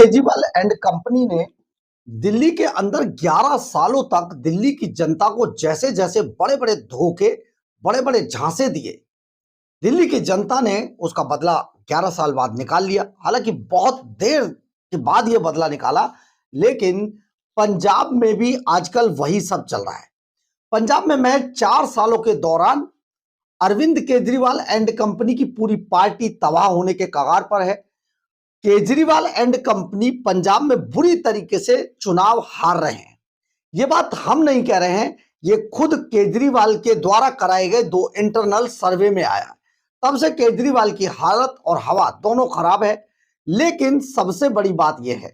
Kejriwal and company ने दिल्ली के अंदर 11 सालों तक दिल्ली की जनता को जैसे जैसे बड़े बड़े धोखे, बड़े बड़े झांसे दिए, दिल्ली की जनता ने उसका बदला 11 साल बाद निकाल लिया। हालांकि बहुत देर के बाद यह बदला निकाला, लेकिन पंजाब में भी आजकल वही सब चल रहा है। पंजाब में महज 4 सालों के दौरान अरविंद केजरीवाल एंड कंपनी की पूरी पार्टी तबाह होने के कगार पर है। केजरीवाल एंड कंपनी पंजाब में बुरी तरीके से चुनाव हार रहे हैं। यह बात हम नहीं कह रहे हैं, ये खुद केजरीवाल के द्वारा कराए गए 2 इंटरनल सर्वे में आया। तब से केजरीवाल की हालत और हवा दोनों खराब है। लेकिन सबसे बड़ी बात यह है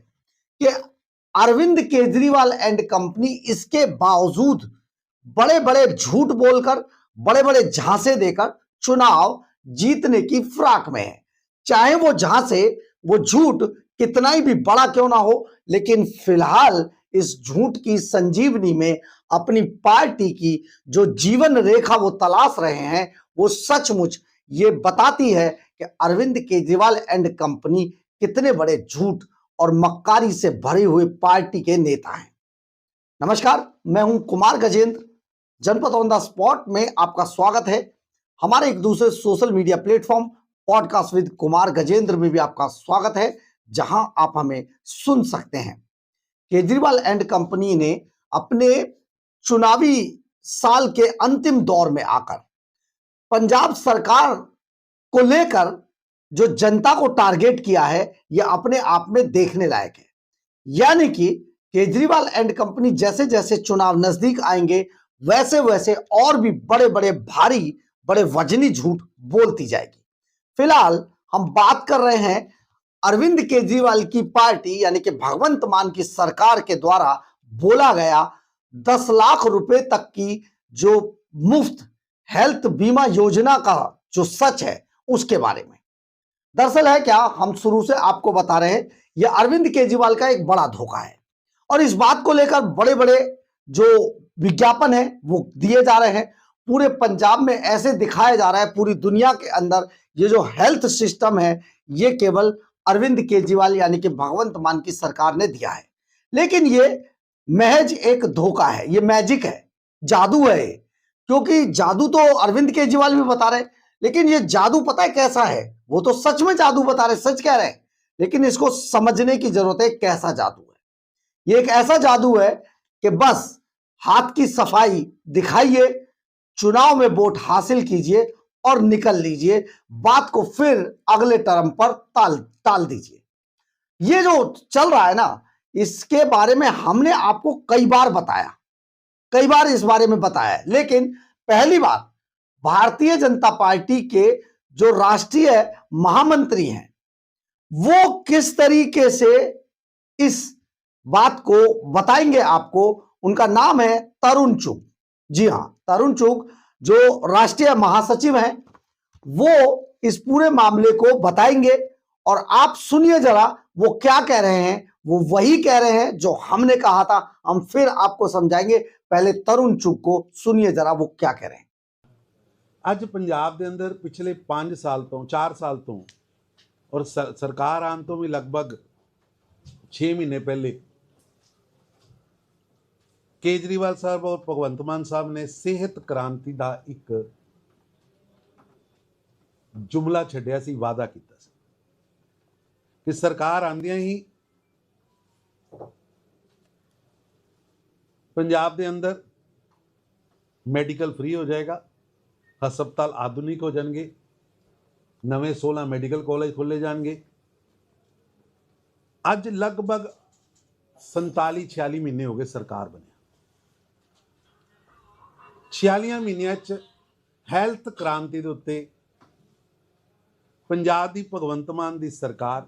कि अरविंद केजरीवाल एंड कंपनी इसके बावजूद बड़े बड़े झूठ बोलकर, बड़े बड़े झांसे देकर चुनाव जीतने की फिराक में है। चाहे वो झांसे, वो झूठ कितना ही भी बड़ा क्यों ना हो, लेकिन फिलहाल इस झूठ की संजीवनी में अपनी पार्टी की जो जीवन रेखा वो तलाश रहे हैं, वो सचमुच ये बताती है कि अरविंद केजरीवाल एंड कंपनी कितने बड़े झूठ और मक्कारी से भरे हुए पार्टी के नेता हैं। नमस्कार, मैं हूं कुमार गजेंद्र। जनपद ऑन द स्पॉट में आपका स्वागत है। हमारे एक दूसरे social media platform podcast with Kumar Gajendra में भी आपका स्वागत है, जहां आप हमें सुन सकते हैं। केजरीवाल एंड कंपनी ने अपने चुनावी साल के अंतिम दौर में आकर पंजाब सरकार को लेकर जो जनता को टारगेट किया है, यह अपने आप में देखने लायक है। यानी कि केजरीवाल एंड कंपनी जैसे जैसे चुनाव नजदीक आएंगे, वैसे वैसे और भी बड़े बड़े भारी, बड़े वजनी झूठ बोलती जाएगी। फिलहाल हम बात कर रहे हैं अरविंद केजरीवाल की पार्टी यानी कि भगवंत मान की सरकार के द्वारा बोला गया 10 लाख रुपए तक की जो मुफ्त हेल्थ बीमा योजना का जो सच है, उसके बारे में। दरअसल है क्या, हम शुरू से आपको बता रहे हैं, यह अरविंद केजरीवाल का एक बड़ा धोखा है और इस बात को लेकर बड़े बड़े जो विज्ञापन है वो दिए जा रहे हैं। पूरे पंजाब में ऐसे दिखाया जा रहा है, पूरी दुनिया के अंदर ये जो हेल्थ सिस्टम है, ये केवल अरविंद केजरीवाल यानी कि भगवंत मान की सरकार ने दिया है। लेकिन ये महज एक धोखा है, ये मैजिक है, जादू है। क्योंकि जादू तो अरविंद केजरीवाल भी बता रहे, लेकिन ये जादू पता है कैसा है? वो तो सच में जादू बता रहे, सच कह रहे हैं, लेकिन इसको समझने की जरूरत है कैसा जादू है। ये एक ऐसा जादू है कि बस हाथ की सफाई दिखाइए, चुनाव में वोट हासिल कीजिए और निकल लीजिए, बात को फिर अगले टर्म पर टाल दीजिए। ये जो चल रहा है ना, इसके बारे में हमने आपको कई बार बताया, कई बार इस बारे में बताया है। लेकिन पहली बार भारतीय जनता पार्टी के जो राष्ट्रीय महामंत्री हैं, वो किस तरीके से इस बात को बताएंगे आपको। उनका नाम है तरुण चुग। जी हां, तरुण चुग जो राष्ट्रीय महासचिव हैं, वो इस पूरे मामले को बताएंगे और आप सुनिए जरा वो क्या कह रहे हैं। वो वही कह रहे हैं जो हमने कहा था, हम फिर आपको समझाएंगे। पहले तरुण चुग को सुनिए जरा, वो क्या कह रहे हैं। ਅੱਜ ਪੰਜਾਬ ਦੇ ਅੰਦਰ ਪਿਛਲੇ 5 ਸਾਲ ਤੋਂ 4 ਸਾਲ ਤੋਂ ਔਰ ਸਰਕਾਰ ਆਉਣ ਤੋਂ ਵੀ ਲਗਭਗ 6 ਮਹੀਨੇ ਪਹਿਲੇ ਕੇਜਰੀਵਾਲ ਸਾਹਿਬ ਔਰ ਭਗਵੰਤ ਮਾਨ ਸਾਹਿਬ ਨੇ ਸਿਹਤ ਕ੍ਰਾਂਤੀ ਦਾ ਇੱਕ ਜੁਮਲਾ ਛੱਡਿਆ ਸੀ, ਵਾਅਦਾ ਕੀਤਾ ਸੀ ਕਿ ਸਰਕਾਰ ਆਉਂਦਿਆਂ ਹੀ ਪੰਜਾਬ ਦੇ ਅੰਦਰ ਮੈਡੀਕਲ ਫ੍ਰੀ ਹੋ ਜਾਏਗਾ, ਹਸਪਤਾਲ ਆਧੁਨਿਕ ਹੋ ਜਾਣਗੇ, ਨਵੇਂ 16 ਮੈਡੀਕਲ ਕਾਲਜ ਖੋਲ੍ਹੇ ਜਾਣਗੇ। ਅੱਜ ਲਗਭਗ 47-46 ਮਹੀਨੇ ਹੋ ਗਏ ਸਰਕਾਰ ਬਣਿਆ। 46 ਮਹੀਨਿਆਂ 'ਚ ਹੈਲਥ ਕ੍ਰਾਂਤੀ ਦੇ ਉੱਤੇ ਪੰਜਾਬ ਦੀ ਭਗਵੰਤ ਮਾਨ ਦੀ ਸਰਕਾਰ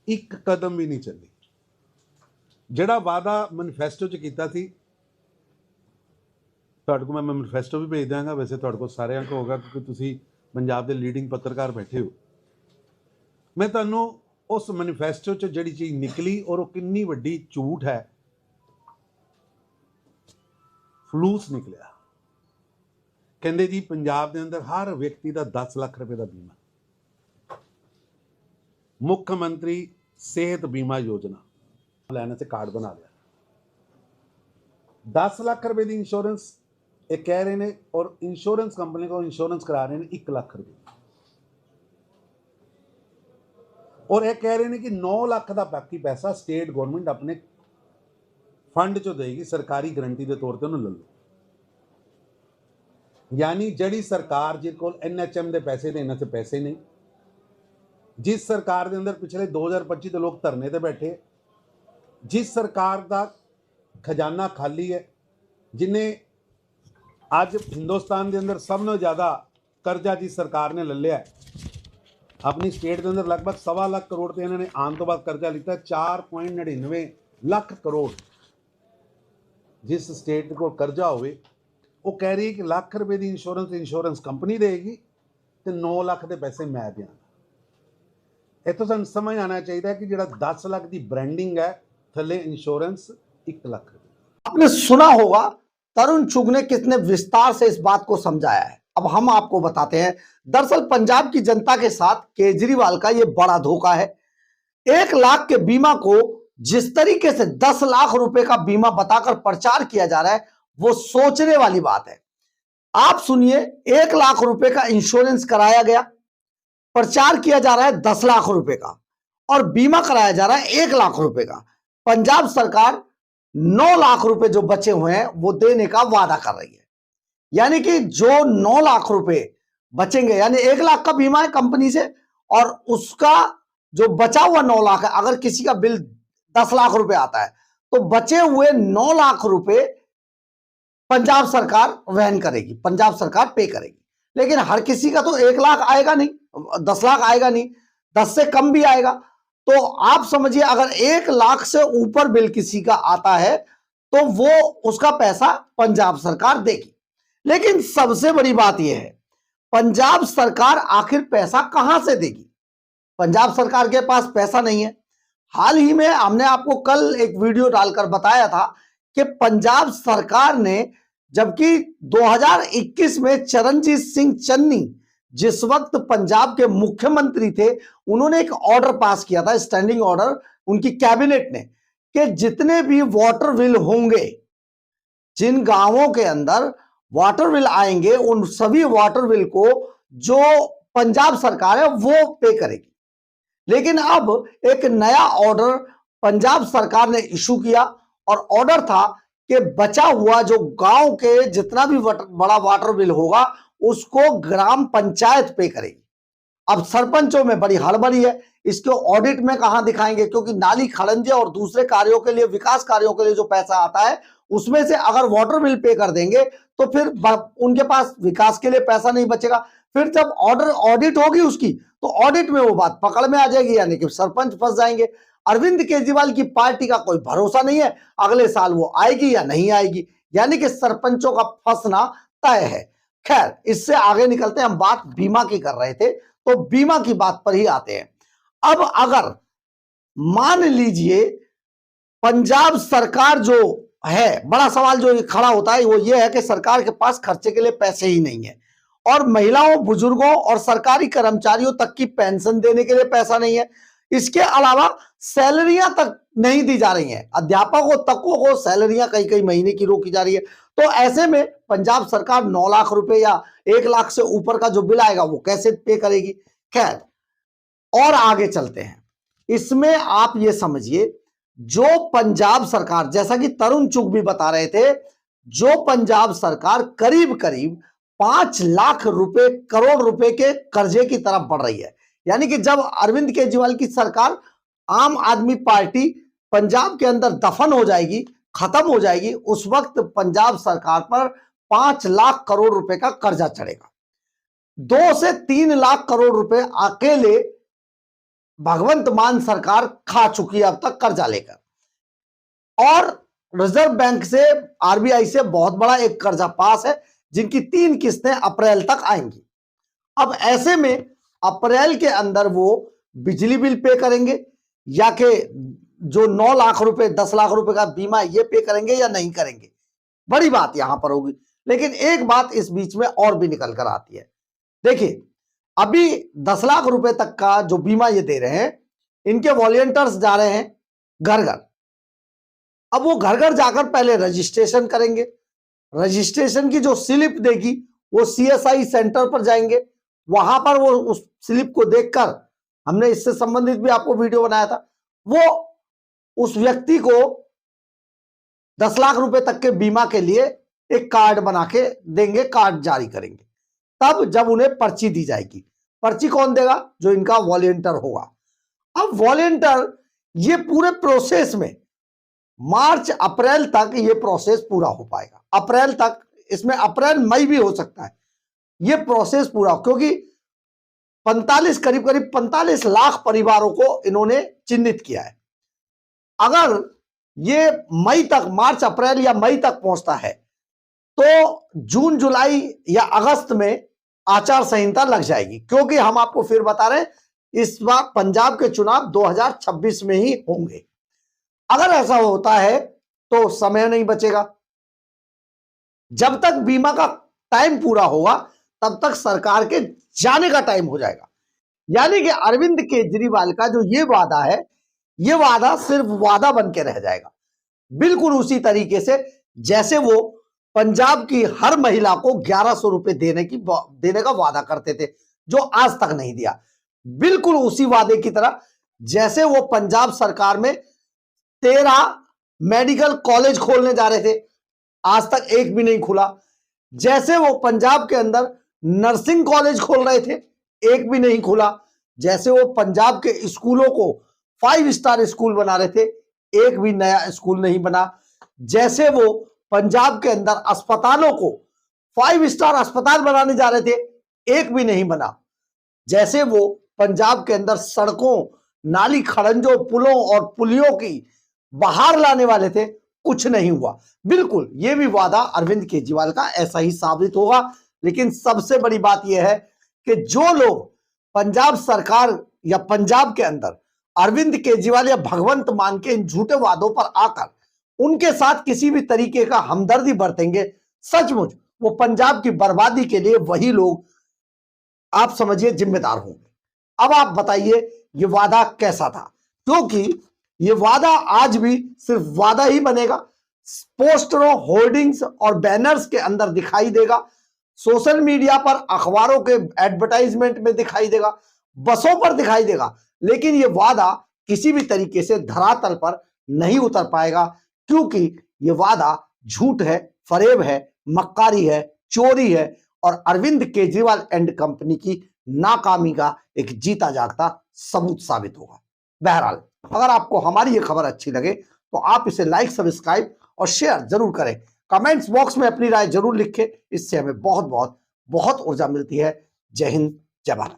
ਇੱਕ ਕਦਮ ਵੀ ਨਹੀਂ ਚੱਲੀ। ਜਿਹੜਾ ਵਾਅਦਾ ਮੈਨੀਫੈਸਟੋ 'ਚ ਕੀਤਾ ਸੀ, ਤੁਹਾਡੇ ਕੋਲ ਮੈਂ ਮੈਨੀਫੈਸਟੋ ਵੀ ਭੇਜ ਦਾਂਗਾ। ਵੈਸੇ ਤੁਹਾਡੇ ਕੋਲ ਸਾਰਿਆਂ ਕੋਲ ਹੋਗਾ ਕਿਉਂਕਿ ਤੁਸੀਂ ਪੰਜਾਬ ਦੇ ਲੀਡਿੰਗ ਪੱਤਰਕਾਰ ਬੈਠੇ ਹੋ। ਮੈਂ ਤੁਹਾਨੂੰ ਉਸ ਮੈਨੀਫੈਸਟੋ 'ਚ ਜਿਹੜੀ ਚੀਜ਼ ਨਿਕਲੀ ਔਰ ਉਹ ਕਿੰਨੀ ਵੱਡੀ ਝੂਠ ਹੈ, ਫਲੂਸ ਨਿਕਲਿਆ। ਕਹਿੰਦੇ ਜੀ ਪੰਜਾਬ ਦੇ ਅੰਦਰ ਹਰ ਵਿਅਕਤੀ ਦਾ 10 ਲੱਖ ਰੁਪਏ ਦਾ ਬੀਮਾ। ਮੁੱਖ ਮੰਤਰੀ सेहत बीमा योजना लेने से कार्ड बना लिया, 10 लाख रुपए की इंश्योरेंस ये कह रहे हैं, और इंश्योरेंस कंपनी को इंश्योरेंस करा रहे हैं 1 लाख रुपए, और ये कह रहे हैं कि 9 लाख का बाकी पैसा स्टेट गवर्नमेंट अपने फंड चो देगी, सरकारी गारंटी के तौर पर उन्होंने ले लो। यानी जड़ी सरकार जिस को NHM के पैसे देने से पैसे नहीं, जिस सरकार के अंदर पिछले 2025 के लोग धरने ते बैठे, जिस सरकार का खजाना खाली है, जिन्हें आज हिंदुस्तान के अंदर सब तो ज़्यादा कर्जा जिस सरकार ने ले लिया है, अपनी स्टेट के अंदर लगभग 1.25 लाख करोड़ तो इन्होंने आने तो बाद कर्जा लिता, 4.99 लाख करोड़ जिस स्टेट को कर्जा हो, वो कह रही है कि लाख रुपए की इंश्योरेंस कंपनी देगी तो 9 लाख के पैसे मैं देंगा। इतों सू समझ आना चाहिए कि जो 10 लाख की ब्रांडिंग है, थले इंश्योरेंस 1 लाख रुपए। आपने सुना होगा तरुण चुग ने कितने विस्तार से इस बात को समझाया है। अब हम आपको बताते हैं, दरअसल पंजाब की जनता के साथ केजरीवाल का यह बड़ा धोखा है। 1 लाख के बीमा को जिस तरीके से 10 लाख रुपए का बीमा बताकर प्रचार किया जा रहा है, वो सोचने वाली बात है। आप सुनिए, 1 लाख रुपए का इंश्योरेंस कराया गया, प्रचार किया जा रहा है 10 लाख रुपए का, और बीमा कराया जा रहा है 1 लाख रुपए का। पंजाब सरकार 9 लाख रुपए जो बचे हुए हैं वो देने का वादा कर रही है। यानी कि जो 9 लाख रुपए बचेंगे, यानी 1 लाख का बीमा है कंपनी से, और उसका जो बचा हुआ 9 लाख है, अगर किसी का बिल 10 लाख रुपए आता है तो बचे हुए 9 लाख रुपए पंजाब सरकार वहन करेगी, पंजाब सरकार पे करेगी। लेकिन हर किसी का तो 1 लाख आएगा नहीं, 10 लाख आएगा नहीं, 10 से कम भी आएगा। तो आप समझिए, अगर 1 लाख से ऊपर बिल किसी का आता है तो वो उसका पैसा पंजाब सरकार देगी। लेकिन सबसे बड़ी बात यह है, पंजाब सरकार आखिर पैसा कहां से देगी? पंजाब सरकार के पास पैसा नहीं है। हाल ही में हमने आपको कल एक वीडियो डालकर बताया था कि पंजाब सरकार ने, जबकि 2021 में चरणजीत सिंह चन्नी जिस वक्त पंजाब के मुख्यमंत्री थे, उन्होंने एक ऑर्डर पास किया था, स्टैंडिंग ऑर्डर उनकी कैबिनेट ने, कि जितने भी वाटर विल होंगे, जिन गांवों के अंदर वाटर विल आएंगे, उन सभी वाटर विल को जो पंजाब सरकार है वो पे करेगी। लेकिन अब एक नया ऑर्डर पंजाब सरकार ने इशू किया, और ऑर्डर था कि बचा हुआ जो गांव के जितना भी बड़ा वाटर बिल होगा उसको ग्राम पंचायत पे करेगी। अब सरपंचों में बड़ी हड़बड़ी है, इसको ऑडिट में कहां दिखाएंगे, क्योंकि नाली खड़ंजे और दूसरे कार्यों के लिए, विकास कार्यों के लिए जो पैसा आता है उसमें से अगर वाटर बिल पे कर देंगे तो फिर उनके पास विकास के लिए पैसा नहीं बचेगा। फिर जब ऑडिट होगी उसकी, तो ऑडिट में वो बात पकड़ में आ जाएगी, यानी कि सरपंच फंस जाएंगे। अरविंद केजरीवाल की पार्टी का कोई भरोसा नहीं है अगले साल वो आएगी या नहीं आएगी, यानी कि सरपंचों का फंसना तय है। खैर, इससे आगे निकलते हैं, हम बात बीमा की कर रहे थे, तो बीमा की बात पर ही आते हैं। अब अगर मान लीजिए पंजाब सरकार जो है, बड़ा सवाल जो खड़ा होता है वो ये है कि सरकार के पास खर्चे के लिए पैसे ही नहीं है, और महिलाओं, बुजुर्गों और सरकारी कर्मचारियों तक की पेंशन देने के लिए पैसा नहीं है। इसके अलावा सैलरियां तक नहीं दी जा रही हैं, अध्यापकों तक को सैलरियां कई महीने की रोकी जा रही है। तो ऐसे में पंजाब सरकार 9 लाख रुपए या 1 लाख से ऊपर का जो बिल आएगा वो कैसे पे करेगी? खैर, और आगे चलते हैं। इसमें आप ये समझिए, जो पंजाब सरकार, जैसा कि तरुण चुग भी बता रहे थे, जो पंजाब सरकार करीब करीब 5 लाख रुपए, करोड़ रुपए के कर्जे की तरफ बढ़ रही है। यानी कि जब अरविंद केजरीवाल की सरकार, आम आदमी पार्टी पंजाब के अंदर दफन हो जाएगी, खत्म हो जाएगी, उस वक्त पंजाब सरकार पर 5 लाख करोड़ रुपए का कर्जा चढ़ेगा। 2 से 3 लाख करोड़ रुपए अकेले भगवंत मान सरकार खा चुकी है अब तक कर्जा लेकर, और रिजर्व बैंक से, आरबीआई से बहुत बड़ा एक कर्जा पास है, जिनकी 3 किस्तें अप्रैल तक आएंगी। अब ऐसे में अप्रैल के अंदर वो बिजली बिल पे करेंगे, या कि जो 9 लाख रुपए, 10 लाख रुपए का बीमा ये पे करेंगे या नहीं करेंगे, बड़ी बात यहां पर होगी। लेकिन एक बात इस बीच में और भी निकल कर आती है। देखिए, अभी 10 लाख रुपए तक का जो बीमा ये दे रहे हैं, इनके वॉलंटियर्स जा रहे हैं घर घर। अब वो घर घर जाकर पहले रजिस्ट्रेशन करेंगे, रजिस्ट्रेशन की जो स्लिप देगी वो सीएसआई सेंटर पर जाएंगे, वहां पर वो उस स्लिप को देखकर, हमने इससे संबंधित भी आपको वीडियो बनाया था, वो उस व्यक्ति को 10 लाख रुपए तक के बीमा के लिए एक कार्ड बना के देंगे, कार्ड जारी करेंगे। तब जब उन्हें पर्ची दी जाएगी, पर्ची कौन देगा? जो इनका वॉलंटियर होगा। अब वॉलंटियर ये पूरे प्रोसेस में मार्च अप्रैल तक ये प्रोसेस पूरा हो पाएगा। अप्रैल तक, इसमें अप्रैल मई भी हो सकता है ये प्रोसेस पूरा, क्योंकि 45 करीब 45 लाख परिवारों को इन्होंने चिन्हित किया है। अगर ये मई तक, मार्च अप्रैल या मई तक पहुंचता है तो जून जुलाई या अगस्त में आचार संहिता लग जाएगी, क्योंकि हम आपको फिर बता रहे हैं इस बार पंजाब के चुनाव 2026 में ही होंगे। अगर ऐसा होता है तो समय नहीं बचेगा। जब तक बीमा का टाइम पूरा होगा तब तक सरकार के जाने का टाइम हो जाएगा। यानी कि अरविंद केजरीवाल का जो ये वादा है, ये वादा सिर्फ वादा बन के रह जाएगा। बिल्कुल उसी तरीके से जैसे वो पंजाब की हर महिला को 1100 रुपए देने का वादा करते थे, जो आज तक नहीं दिया। बिल्कुल उसी वादे की तरह जैसे वो पंजाब सरकार में 13 मेडिकल कॉलेज खोलने जा रहे थे, आज तक एक भी नहीं खुला। जैसे वो पंजाब के अंदर नर्सिंग कॉलेज खोल रहे थे, एक भी नहीं खुला। जैसे वो पंजाब के स्कूलों को 5 स्टार स्कूल बना रहे थे, एक भी नया स्कूल नहीं बना। जैसे वो पंजाब के अंदर अस्पतालों को 5 स्टार अस्पताल बनाने जा रहे थे, एक भी नहीं बना। जैसे वो पंजाब के अंदर सड़कों, नाली खड़ंजों, पुलों और पुलियों की बहार लाने वाले थे, कुछ नहीं हुआ। बिल्कुल ये भी वादा अरविंद केजरीवाल का ऐसा ही साबित होगा। लेकिन सबसे बड़ी बात यह है कि जो लोग पंजाब सरकार या पंजाब के अंदर अरविंद केजरीवाल या भगवंत मान के इन झूठे वादों पर आकर उनके साथ किसी भी तरीके का हमदर्दी बरतेंगे, सचमुच वो पंजाब की बर्बादी के लिए वही लोग, आप समझिए, जिम्मेदार होंगे। अब आप बताइए ये वादा कैसा था? क्योंकि ये वादा आज भी सिर्फ वादा ही बनेगा, पोस्टरों, होर्डिंग्स और बैनर्स के अंदर दिखाई देगा, सोशल मीडिया पर, अखबारों के एडवर्टाइजमेंट में दिखाई देगा, बसों पर दिखाई देगा, लेकिन ये वादा किसी भी तरीके से धरातल पर नहीं उतर पाएगा, क्योंकि ये वादा झूठ है, फरेब है, मक्कारी है, चोरी है और अरविंद केजरीवाल एंड कंपनी की नाकामी का एक जीता जागता सबूत साबित होगा। बहरहाल, अगर आपको हमारी ये खबर अच्छी लगे तो आप इसे लाइक, सब्सक्राइब और शेयर जरूर करें। कमेंट्स बॉक्स में अपनी राय जरूर लिखें, इससे हमें बहुत बहुत बहुत ऊर्जा मिलती है। जय हिंद, जय भारत।